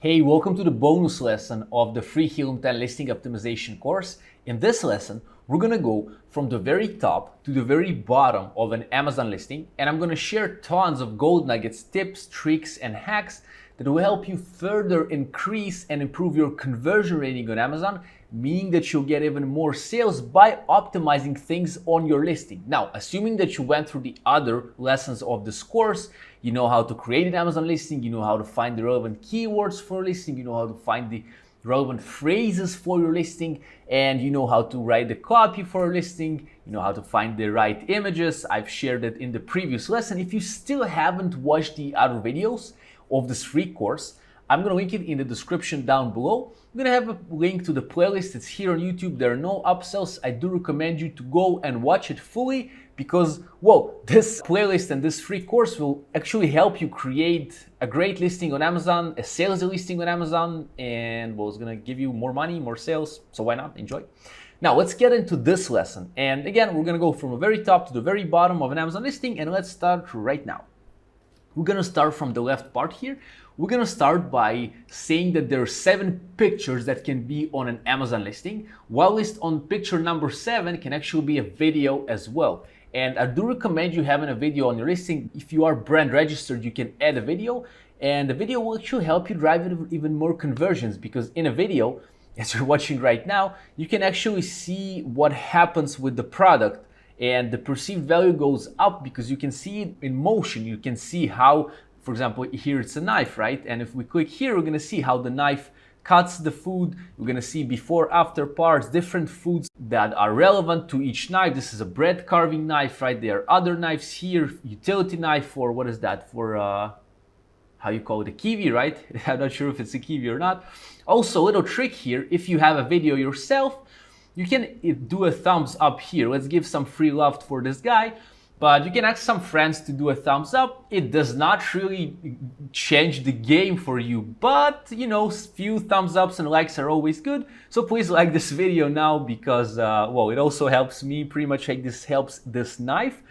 Hey, welcome to the bonus lesson of the free Helium 10 listing optimization course. In this lesson, we're gonna go from the very top to the very bottom of an Amazon listing, and I'm gonna share tons of gold nuggets, tips, tricks, and hacks that will help you further increase and improve your conversion rating on Amazon, meaning that you'll get even more sales by optimizing things on your listing. Now, assuming that you went through the other lessons of this course, you know how to create an Amazon listing, you know how to find the relevant keywords for a listing, you know how to find the relevant phrases for your listing, and you know how to write the copy for a listing, you know how to find the right images. I've shared it in the previous lesson. If you still haven't watched the other videos of this free course, I'm gonna link it in the description down below. I'm gonna have a link to the playlist. It's here on YouTube. There are no upsells. I do recommend you to go and watch it fully because, well, this playlist and this free course will actually help you create a great listing on Amazon, a sales listing on Amazon, and well, it's gonna give you more money, more sales. So why not? Enjoy. Now let's get into this lesson. And again, we're gonna go from the very top to the very bottom of an Amazon listing, and let's start right now. We're gonna start from the left part here. We're gonna start by saying that there are 7 pictures that can be on an Amazon listing, whilst on picture number 7 can actually be a video as well. And I do recommend you having a video on your listing. If you are brand registered, you can add a video, and the video will actually help you drive even more conversions, because in a video, as you're watching right now, you can actually see what happens with the product, and the perceived value goes up because you can see it in motion. You can see how, for example, here it's a knife, right? And if we click here, we're gonna see how the knife cuts the food. We're gonna see before, after parts, different foods that are relevant to each knife. This is a bread carving knife, right? There are other knives here, utility knife for, what is that? For, how you call it, a kiwi, right? I'm not sure if it's a kiwi or not. Also, a little trick here, if you have a video yourself, you can do a thumbs up here. Let's give some free love for this guy. But you can ask some friends to do a thumbs up. It does not really change the game for you, but you know, few thumbs ups and likes are always good. So please like this video now because, well, it also helps me pretty much, like this helps this knife.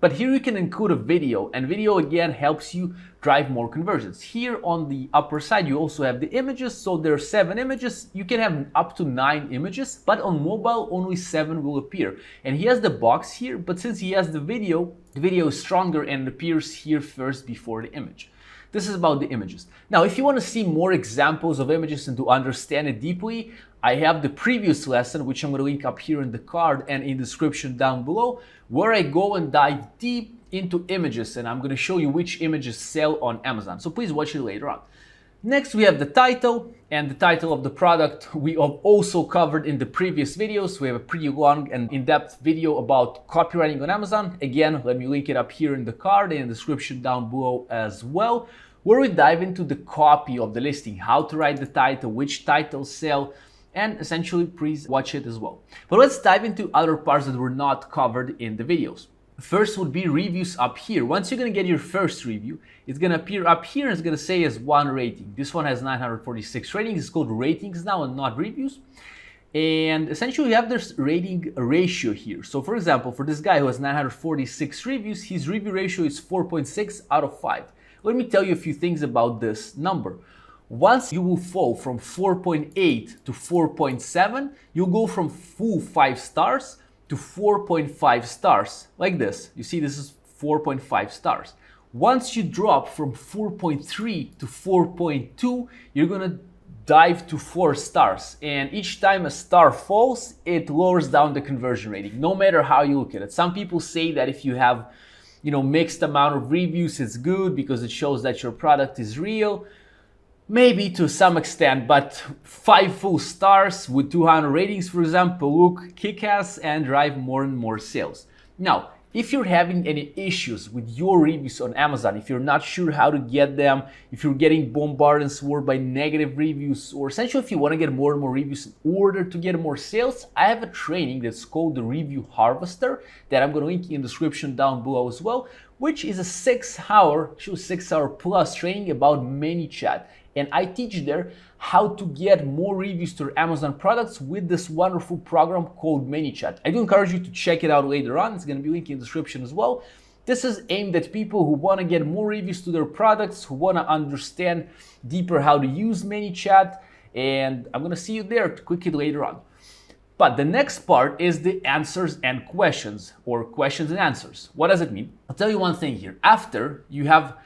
But here you can include a video, and video again helps you drive more conversions. Here on the upper side, you also have the images. So there are 7 images. You can have up to 9 images, but on mobile, only 7 will appear. And he has the box here, but since he has the video is stronger and appears here first before the image. This is about the images. Now, if you want to see more examples of images and to understand it deeply, I have the previous lesson, which I'm going to link up here in the card and in the description down below, where I go and dive deep into images, and I'm going to show you which images sell on Amazon. So please watch it later on. Next, we have the title, and the title of the product we have also covered in the previous videos. We have a pretty long and in-depth video about copywriting on Amazon. Again, let me link it up here in the card and in the description down below as well, where we dive into the copy of the listing, how to write the title, which titles sell, and essentially please watch it as well. But let's dive into other parts that were not covered in the videos. First would be reviews up here. Once you're gonna get your first review, it's gonna appear up here and it's gonna say as 1 rating. This one has 946 ratings. It's called ratings now and not reviews. And essentially you have this rating ratio here. So for example, for this guy who has 946 reviews, his review ratio is 4.6 out of 5. Let me tell you a few things about this number. Once you will fall from 4.8 to 4.7, you'll go from full 5 stars to 4.5 stars, like this. You see, this is 4.5 stars. Once you drop from 4.3 to 4.2, you're gonna dive to 4 stars. And each time a star falls, it lowers down the conversion rating, no matter how you look at it. Some people say that if you have, you know, mixed amount of reviews, it's good because it shows that your product is real. Maybe to some extent, but 5 full stars with 200 ratings, for example, look kick-ass and drive more and more sales. Now, if you're having any issues with your reviews on Amazon, if you're not sure how to get them, if you're getting bombarded and swarmed by negative reviews, or essentially if you want to get more and more reviews in order to get more sales, I have a training that's called the Review Harvester that I'm going to link in the description down below as well, which is a 6-hour plus training about ManyChat. And I teach there how to get more reviews to your Amazon products with this wonderful program called ManyChat. I do encourage you to check it out later on. It's going to be linked in the description as well. This is aimed at people who want to get more reviews to their products, who want to understand deeper how to use ManyChat, and I'm going to see you there quickly later on. But the next part is the answers and questions, or questions and answers. What does it mean? I'll tell you one thing here. After you have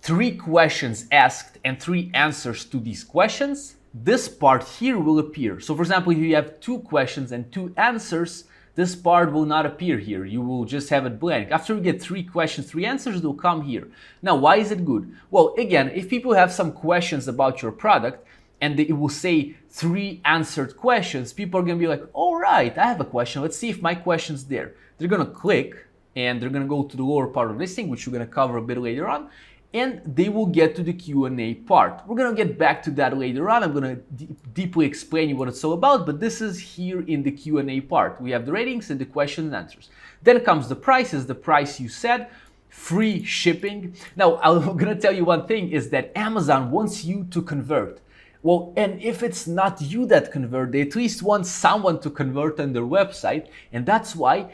3 questions asked and 3 answers to these questions, this part here will appear. So for example, if you have 2 questions and 2 answers, this part will not appear here. You will just have it blank. After you get 3 questions, 3 answers, they'll come here. Now, why is it good? Well, again, if people have some questions about your product and it will say 3 answered questions, people are gonna be like, all right, I have a question. Let's see if my question's there. They're gonna click and they're gonna go to the lower part of the listing, which we're gonna cover a bit later on, and they will get to the Q&A part. We're gonna get back to that later on. I'm gonna deeply explain you what it's all about, but this is here in the Q&A part. We have the ratings and the questions and answers. Then comes the prices, the price you said, free shipping. Now, I'm gonna tell you one thing is that Amazon wants you to convert. Well, and if it's not you that convert, they at least want someone to convert on their website, and that's why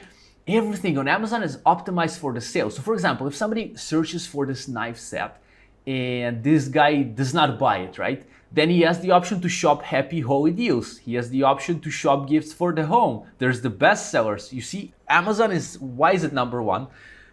everything on Amazon is optimized for the sale. So for example, if somebody searches for this knife set and this guy does not buy it, right? Then he has the option to shop happy holy deals. He has the option to shop gifts for the home. There's the best sellers. You see, Amazon is, why is it number 1?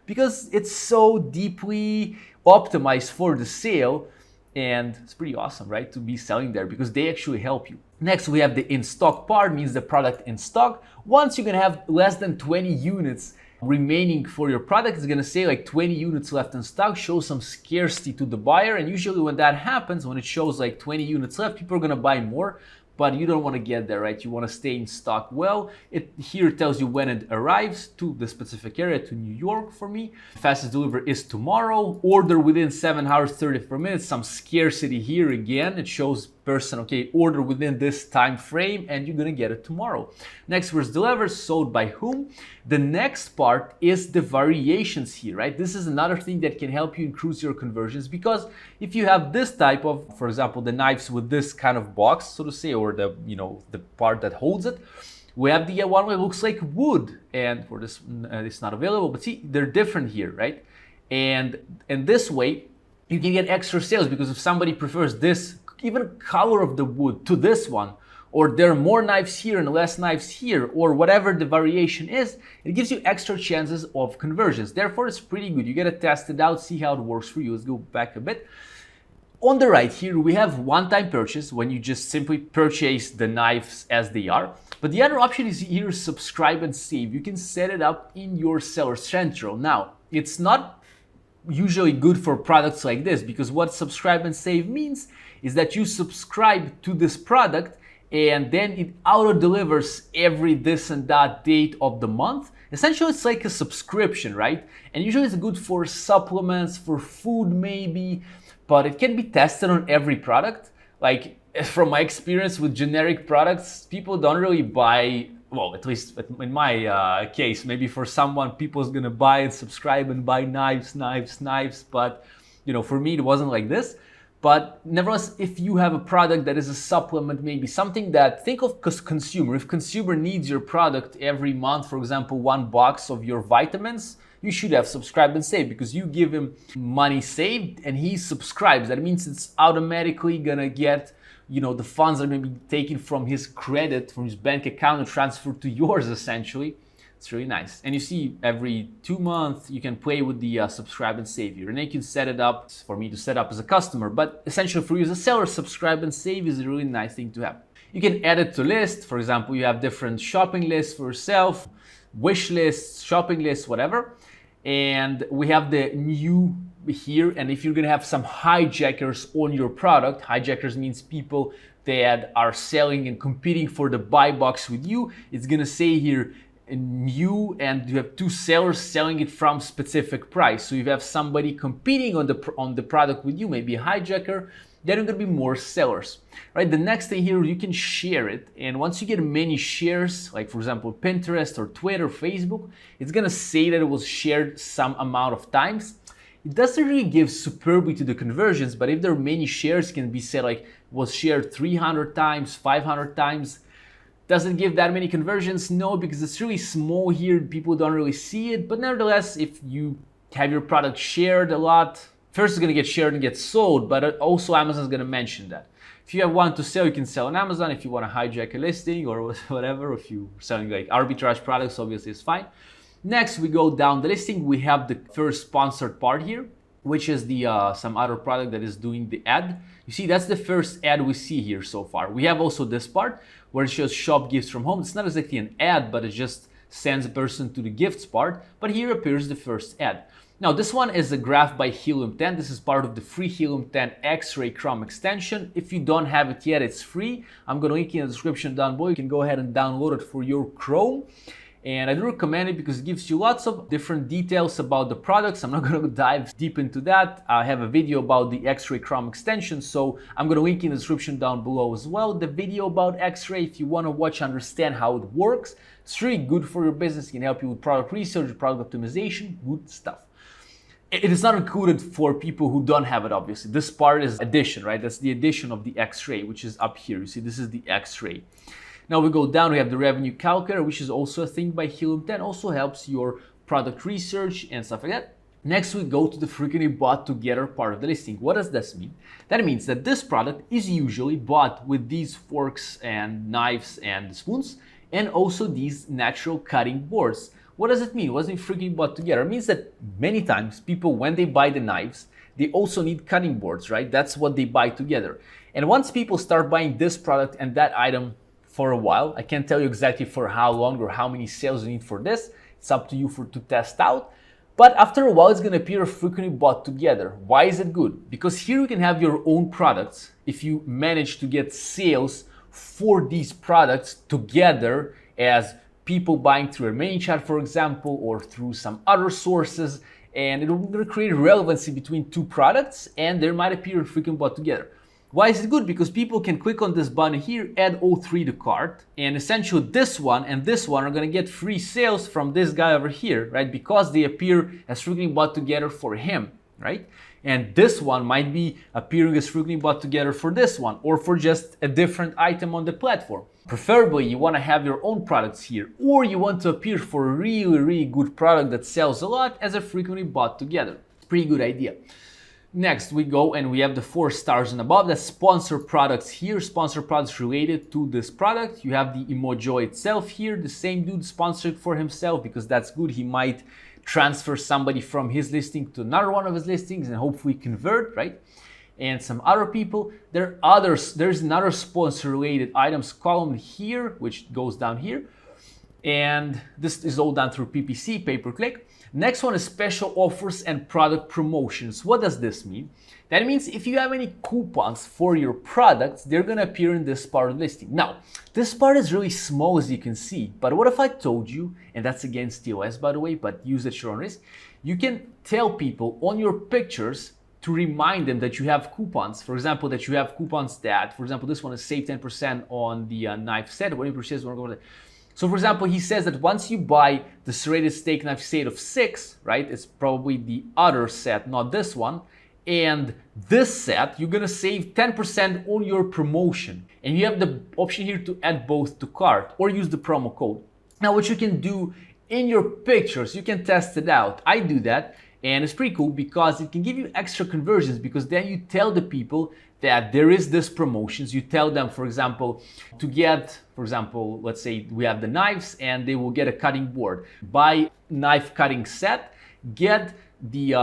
Because it's so deeply optimized for the sale, and it's pretty awesome, right? To be selling there because they actually help you. Next, we have the in stock part, means the product in stock. Once you're gonna have less than 20 units remaining for your product, it's gonna say like 20 units left in stock, show some scarcity to the buyer. And usually when that happens, when it shows like 20 units left, people are gonna buy more, but you don't wanna get there, right? You wanna stay in stock well. It here tells you when it arrives to the specific area, to New York for me. Fastest delivery is tomorrow. Order within 7 hours, 34 minutes. Some scarcity here again. It shows person, okay, order within this time frame and you're gonna get it tomorrow. Next was delivered, sold by whom. The next part is the variations here, right? This is another thing that can help you increase your conversions, because if you have this type of, for example, the knives with this kind of box, so to say, or the, you know, the part that holds it, we have the one that looks like wood, and for this it's not available, but see, they're different here, right? And in this way you can get extra sales, because if somebody prefers this even color of the wood to this one, or there are more knives here and less knives here, or whatever the variation is, it gives you extra chances of conversions. Therefore, it's pretty good. You gotta test it out, see how it works for you. Let's go back a bit. On the right here, we have one-time purchase, when you just simply purchase the knives as they are. But the other option is here, subscribe and save. You can set it up in your Seller Central. Now, it's not usually good for products like this, because what subscribe and save means is that you subscribe to this product and then it auto delivers every this and that date of the month. Essentially, it's like a subscription, right? And usually it's good for supplements, for food maybe, but it can be tested on every product. Like from my experience with generic products, people don't really buy, well, at least in my case, maybe for someone, people's gonna buy and subscribe and buy knives, but you know, for me, it wasn't like this. But nevertheless, if you have a product that is a supplement, maybe something that, think of consumer, if consumer needs your product every month, for example, 1 box of your vitamins, you should have subscribe and save, because you give him money saved and he subscribes. That means it's automatically gonna get, you know, the funds are gonna be taken from his credit, from his bank account and transferred to yours essentially. It's really nice. And you see every 2 months you can play with the subscribe and save here. And then you can set it up for me to set up as a customer. But essentially for you as a seller, subscribe and save is a really nice thing to have. You can add it to list. For example, you have different shopping lists for yourself, wish lists, shopping lists, whatever. And we have the new here. And if you're gonna have some hijackers on your product, hijackers means people that are selling and competing for the buy box with you, it's gonna say here, new, and you have 2 sellers selling it from specific price. So if you have somebody competing on the product with you, maybe a hijacker, then there are gonna be more sellers, right? The next thing here, you can share it, and once you get many shares, like for example Pinterest or Twitter, Facebook, it's gonna say that it was shared some amount of times. It doesn't really give superbly to the conversions, but if there are many shares, it can be said like was shared 300 times, 500 times. Does it give that many conversions? No, because it's really small here. People don't really see it. But nevertheless, if you have your product shared a lot. First, it's going to get shared and get sold, but also Amazon's going to mention that. If you want to sell, you can sell on Amazon. If you want to hijack a listing or whatever, if you're selling like arbitrage products, obviously it's fine. Next, we go down the listing. We have the first sponsored part here, which is the some other product that is doing the ad. You see, that's the first ad we see here so far. We have also this part where it shows shop gifts from home. It's not exactly an ad, but it just sends a person to the gifts part. But here appears the first ad. Now, this one is a graph by Helium 10. This is part of the free Helium 10 Xray Chrome extension. If you don't have it yet, it's free. I'm going to link it in the description down below. You can go ahead and download it for your Chrome. And I do recommend it because it gives you lots of different details about the products. I'm not going to dive deep into that. I have a video about the Xray Chrome extension, so I'm going to link in the description down below as well. The video about Xray, if you want to watch, understand how it works. It's really good for your business. It can help you with product research, product optimization, good stuff. It is not included for people who don't have it, obviously. This part is addition, right? That's the addition of the Xray, which is up here. You see, this is the Xray. Now we go down, we have the revenue calculator, which is also a thing by Helium 10, also helps your product research and stuff like that. Next, we go to the frequently bought together part of the listing. What does this mean? That means that this product is usually bought with these forks and knives and spoons, and also these natural cutting boards. What does it mean? What does it mean frequently bought together? It means that many times people, when they buy the knives, they also need cutting boards, right? That's what they buy together. And once people start buying this product and that item for a while, I can't tell you exactly for how long or how many sales you need for this. It's up to you to test out. But after a while, it's going to appear frequently bought together. Why is it good? Because here you can have your own products. If you manage to get sales for these products together as people buying through a ManyChat, for example, or through some other sources, and it will create relevancy between two products, and there might appear frequently bought together. Why is it good? Because people can click on this button here, add all three to cart, and essentially this one and this one are going to get free sales from this guy over here, right? Because they appear as frequently bought together for him, right? And this one might be appearing as frequently bought together for this one, or for just a different item on the platform. Preferably, you want to have your own products here, or you want to appear for a really, really good product that sells a lot as a frequently bought together. Pretty good idea. Next, we go and we have the 4 stars and above. That's sponsored products here, sponsored products related to this product. You have the emoji itself here. The same dude sponsored for himself because that's good. He might transfer somebody from his listing to another one of his listings and hopefully convert, right? And some other people. There are others. There's another sponsor related items column here, which goes down here. And this is all done through PPC, pay-per-click. Next one is special offers and product promotions. What does this mean? That means if you have any coupons for your products, they're gonna appear in this part of the listing. Now, this part is really small as you can see, but what if I told you, and that's against TOS by the way, but use at your own risk, you can tell people on your pictures to remind them that you have coupons. For example, that you have coupons that, for example, this one is save 10% on the knife set, when you purchase one. So for example, he says that once you buy the serrated steak knife set of 6, right? It's probably the other set, not this one. And this set, you're gonna save 10% on your promotion. And you have the option here to add both to cart or use the promo code. Now what you can do in your pictures, you can test it out. I do that. And it's pretty cool because it can give you extra conversions because then you tell the people that there is this promotions. You tell them, for example, to get, for example, let's say we have the knives and they will get a cutting board. Buy knife cutting set, get the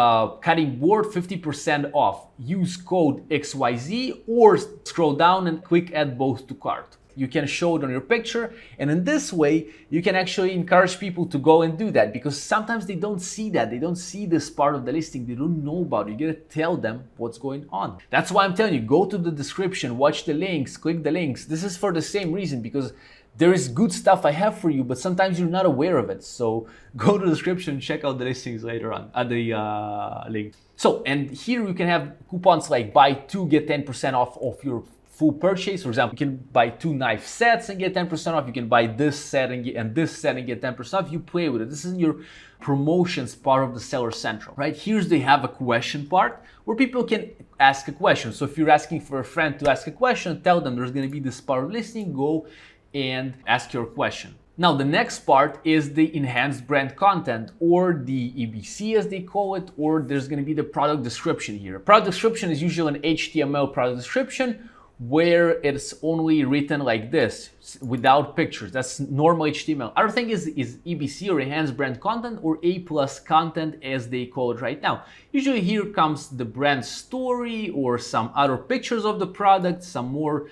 cutting board 50% off. Use code XYZ or scroll down and click add both to cart. You can show it on your picture, and in this way you can actually encourage people to go and do that because sometimes they don't see that, they don't see this part of the listing, they don't know about it. You gotta tell them what's going on. That's why I'm telling you, go to the description, watch the links, click the links. This is for the same reason, because there is good stuff I have for you, but sometimes you're not aware of it. So go to the description, check out the listings later on at the link. So, and here you can have coupons like buy 2 get 10% off of your full purchase. For example, you can buy 2 knife sets and get 10% off. You can buy this set and this set and get 10% off. You play with it. This is your promotions part of the Seller Central, right? Here's they have a question part where people can ask a question. So if you're asking for a friend to ask a question, tell them there's going to be this part of listing, go and ask your question. Now, the next part is the enhanced brand content, or the EBC as they call it, or there's going to be the product description here. A product description is usually an HTML product description where it's only written like this without pictures. That's normal HTML. Other thing is EBC, or enhanced brand content, or A+ content as they call it right now. Usually here comes the brand story or some other pictures of the product, some more,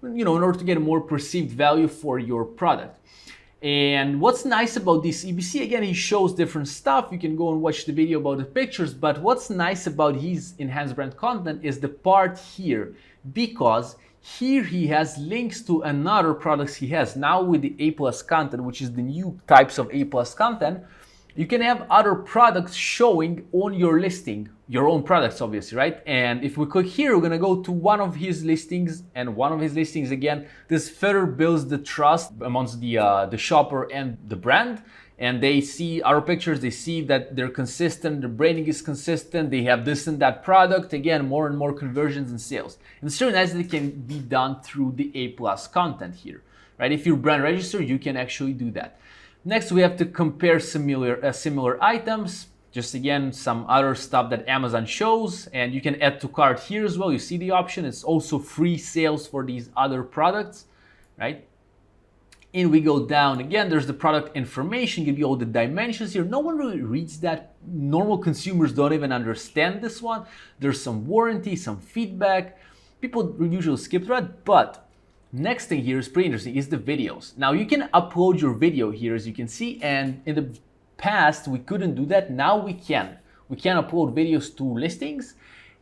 in order to get a more perceived value for your product. And what's nice about this EBC, again, he shows different stuff. You can go and watch the video about the pictures, but what's nice about his enhanced brand content is the part here, because here he has links to another products he has. Now with the A+ content, which is the new types of A+ content, you can have other products showing on your listing, your own products, obviously, right? And if we click here, we're gonna go to one of his listings, and one of his listings, again, this further builds the trust amongst the shopper and the brand. And they see our pictures, they see that they're consistent, the branding is consistent, they have this and that product, again, more and more conversions and sales. And it's really nice that it can be done through the A+ content here, right? If you're brand registered, you can actually do that. Next, we have to compare similar items. Just again, some other stuff that Amazon shows, and you can add to cart here as well. You see the option. It's also free sales for these other products, right? And we go down again. There's the product information, give you all the dimensions here. No one really reads that. Normal consumers don't even understand this one. There's some warranty, some feedback. People usually skip that, but next thing here is pretty interesting, is the videos. Now you can upload your video here, as you can see, and in the past we couldn't do that. Now we can. We can upload videos to listings,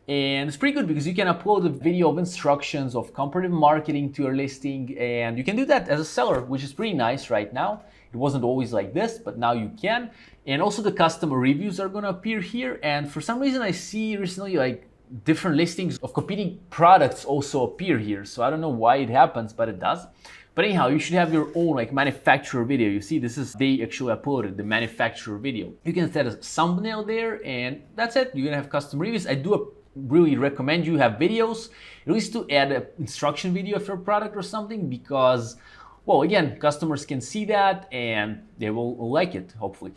and it's pretty good because you can upload a video of instructions of comparative marketing to your listing, and you can do that as a seller, which is pretty nice right now. It wasn't always like this, but now you can. And also the customer reviews are going to appear here, and for some reason I see recently like different listings of competing products also appear here. So I don't know why it happens, but it does. But anyhow, you should have your own like manufacturer video. You see, this is, they actually uploaded the manufacturer video. You can set a thumbnail there, and that's it. You're gonna have custom reviews. I do really recommend you have videos, at least to add an instruction video of your product or something, because, well, again, customers can see that and they will like it, hopefully.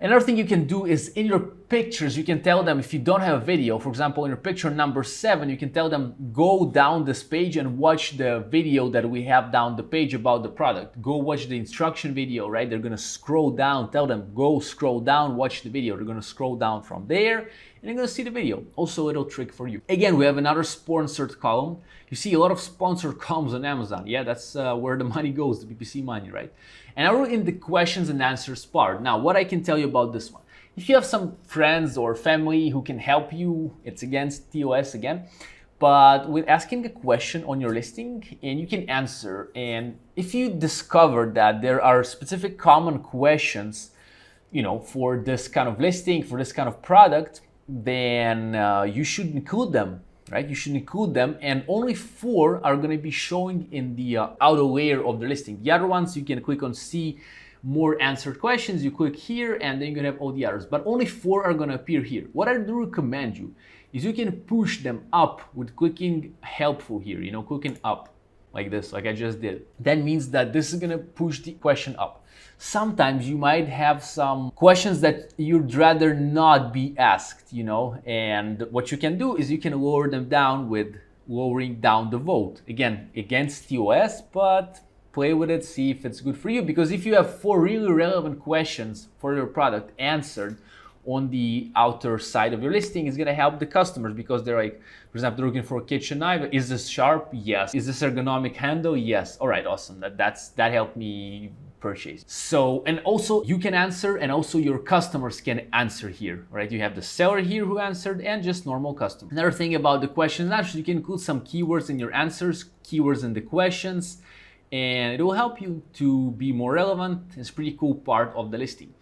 Another thing you can do is in your pictures, you can tell them, if you don't have a video, for example, in your picture number 7, you can tell them, go down this page and watch the video that we have down the page about the product. Go watch the instruction video, right? They're gonna scroll down, tell them, go scroll down, watch the video. They're gonna scroll down from there, and they're gonna see the video. Also a little trick for you. Again, we have another sponsored column. You see a lot of sponsored columns on Amazon. Yeah, that's where the money goes, the PPC money, right? And now we're in the questions and answers part. Now, what I can tell you about this one. If you have some friends or family who can help you, it's against TOS again, but with asking a question on your listing and you can answer. And if you discover that there are specific common questions, for this kind of listing, for this kind of product, then you should include them. Right? You should include them, and only 4 are going to be showing in the outer layer of the listing. The other ones, you can click on see more answered questions. You click here, and then you're going to have all the others. But only 4 are going to appear here. What I do recommend you is you can push them up with clicking helpful here. Clicking up like this, like I just did. That means that this is going to push the question up. Sometimes you might have some questions that you'd rather not be asked, and what you can do is you can lower them down with lowering down the vote. Again, against TOS, but play with it, see if it's good for you, because if you have 4 really relevant questions for your product answered on the outer side of your listing, it's going to help the customers, because they're like, for example, they're looking for a kitchen knife. Is this sharp? Yes. Is this ergonomic handle? Yes. All right, awesome. That helped me purchase. So, and also you can answer, and also your customers can answer here, right? You have the seller here who answered, and just normal customers. Another thing about the questions, actually, you can include some keywords in your answers, keywords in the questions, and it will help you to be more relevant. It's a pretty cool part of the listing.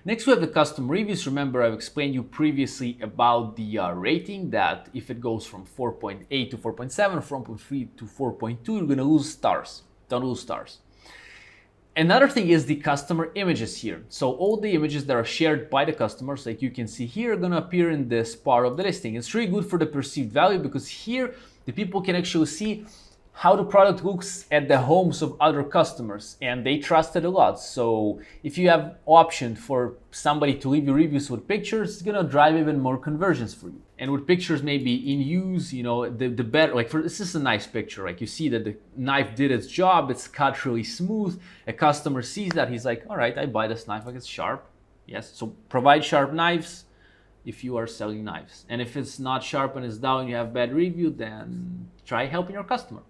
Next, we have the custom reviews. Remember, I've explained you previously about the rating, that if it goes from 4.8 to 4.7, 4.3 to 4.2, you're gonna lose stars. Don't lose stars. Another thing is the customer images here. So all the images that are shared by the customers, like you can see here, are gonna appear in this part of the listing. It's really good for the perceived value, because here the people can actually see how the product looks at the homes of other customers, and they trust it a lot. So if you have option for somebody to leave you reviews with pictures, it's gonna drive even more conversions for you. And with pictures maybe in use, you know, the better, like for this is a nice picture, like you see that the knife did its job, it's cut really smooth. A customer sees that, he's like, all right, I buy this knife, like it's sharp. Yes, so provide sharp knives if you are selling knives. And if it's not sharp and it's dull and you have bad review, then try helping your customer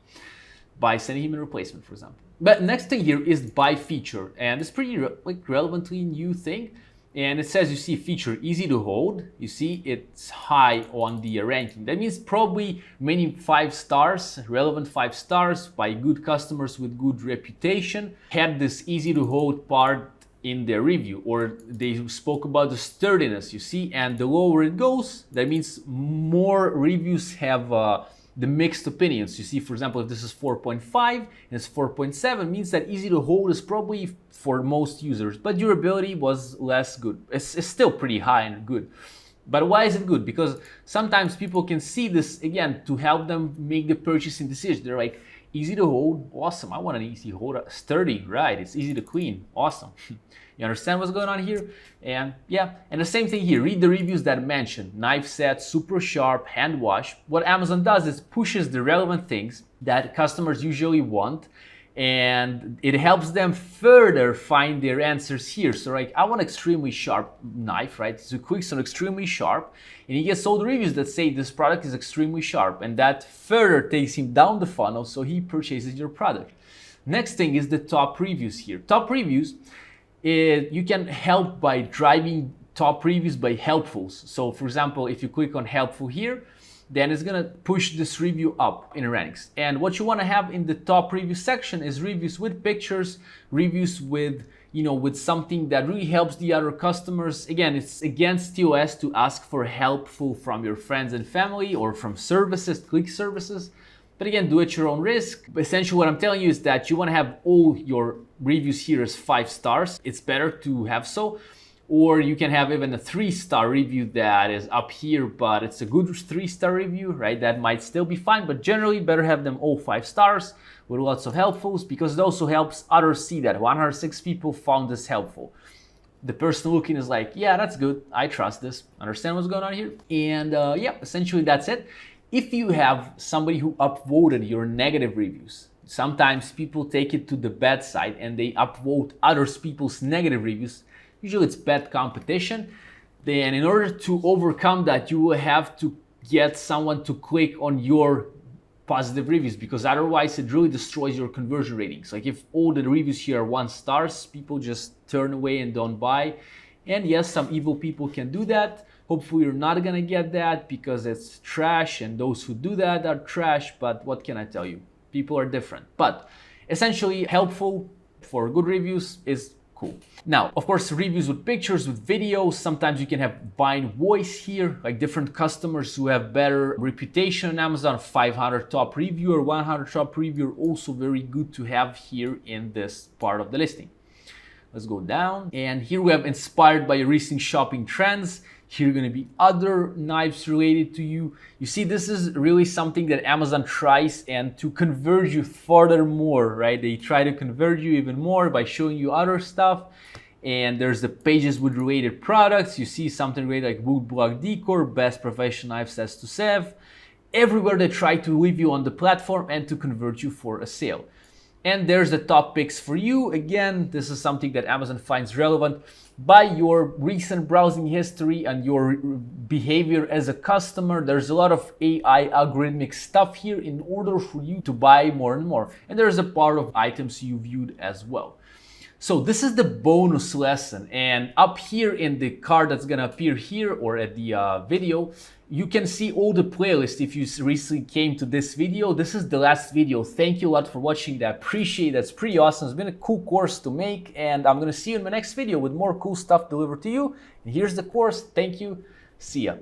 by sending him a replacement, for example. But next thing here is by feature, and it's pretty relevantly new thing. And it says, you see, feature easy to hold. You see it's high on the ranking. That means probably many 5 stars, relevant 5 stars by good customers with good reputation had this easy to hold part in their review, or they spoke about the sturdiness, you see. And the lower it goes, that means more reviews have the mixed opinions. You see, for example, if this is 4.5 and it's 4.7, means that easy to hold is probably for most users, but durability was less good. It's still pretty high and good. But why is it good? Because sometimes people can see this, again, to help them make the purchasing decision. They're like, easy to hold, awesome. I want an easy holder. Sturdy, right? It's easy to clean, awesome. You understand what's going on here? And yeah, and the same thing here. Read the reviews that mention knife set, super sharp, hand wash. What Amazon does is pushes the relevant things that customers usually want, and it helps them further find their answers here. So like, I want extremely sharp knife, right? So clicks on extremely sharp, and he gets all the reviews that say this product is extremely sharp, and that further takes him down the funnel, so he purchases your product. Next thing is the top reviews here. Top reviews, you can help by driving top reviews by helpfuls. So for example, if you click on helpful here, then it's gonna push this review up in rankings. And what you wanna have in the top review section is reviews with pictures, reviews with, you know, with something that really helps the other customers. Again, it's against TOS to ask for helpful from your friends and family or from services, click services. But again, do it at your own risk. But essentially what I'm telling you is that you wanna have all your reviews here as 5 stars. It's better to have so. Or you can have even a 3-star review that is up here, but it's a good 3-star review, right? That might still be fine, but generally better have them all 5 stars with lots of helpfuls, because it also helps others see that 106 people found this helpful. The person looking is like, yeah, that's good. I trust this. Understand what's going on here? And yeah, essentially that's it. If you have somebody who upvoted your negative reviews, sometimes people take it to the bad side and they upvote others people's negative reviews. Usually it's bad competition. Then in order to overcome that, you will have to get someone to click on your positive reviews, because otherwise it really destroys your conversion ratings. Like if all the reviews here are 1 stars, people just turn away and don't buy. And yes, some evil people can do that. Hopefully you're not gonna get that, because it's trash, and those who do that are trash. But what can I tell you? People are different. But essentially helpful for good reviews is cool. Now, of course, reviews with pictures, with videos. Sometimes you can have buying voice here, like different customers who have better reputation on Amazon. 500 top reviewer, 100 top reviewer, also very good to have here in this part of the listing. Let's go down. And here we have inspired by recent shopping trends. Here are going to be other knives related to you. You see, this is really something that Amazon tries and to convert you furthermore, right? They try to convert you even more by showing you other stuff. And there's the pages with related products. You see something related like wood block decor, best professional knife sets to save. Everywhere they try to leave you on the platform and to convert you for a sale. And there's the top picks for you. Again, this is something that Amazon finds relevant by your recent browsing history and your behavior as a customer. There's a lot of AI algorithmic stuff here in order for you to buy more and more. And there's a part of items you viewed as well. So this is the bonus lesson. And up here in the card that's gonna appear here or at the video, you can see all the playlists. If you recently came to this video, this is the last video. Thank you a lot for watching that. Appreciate it. That's pretty awesome. It's been a cool course to make, and I'm gonna see you in my next video with more cool stuff delivered to you. And here's the course. Thank you. See ya.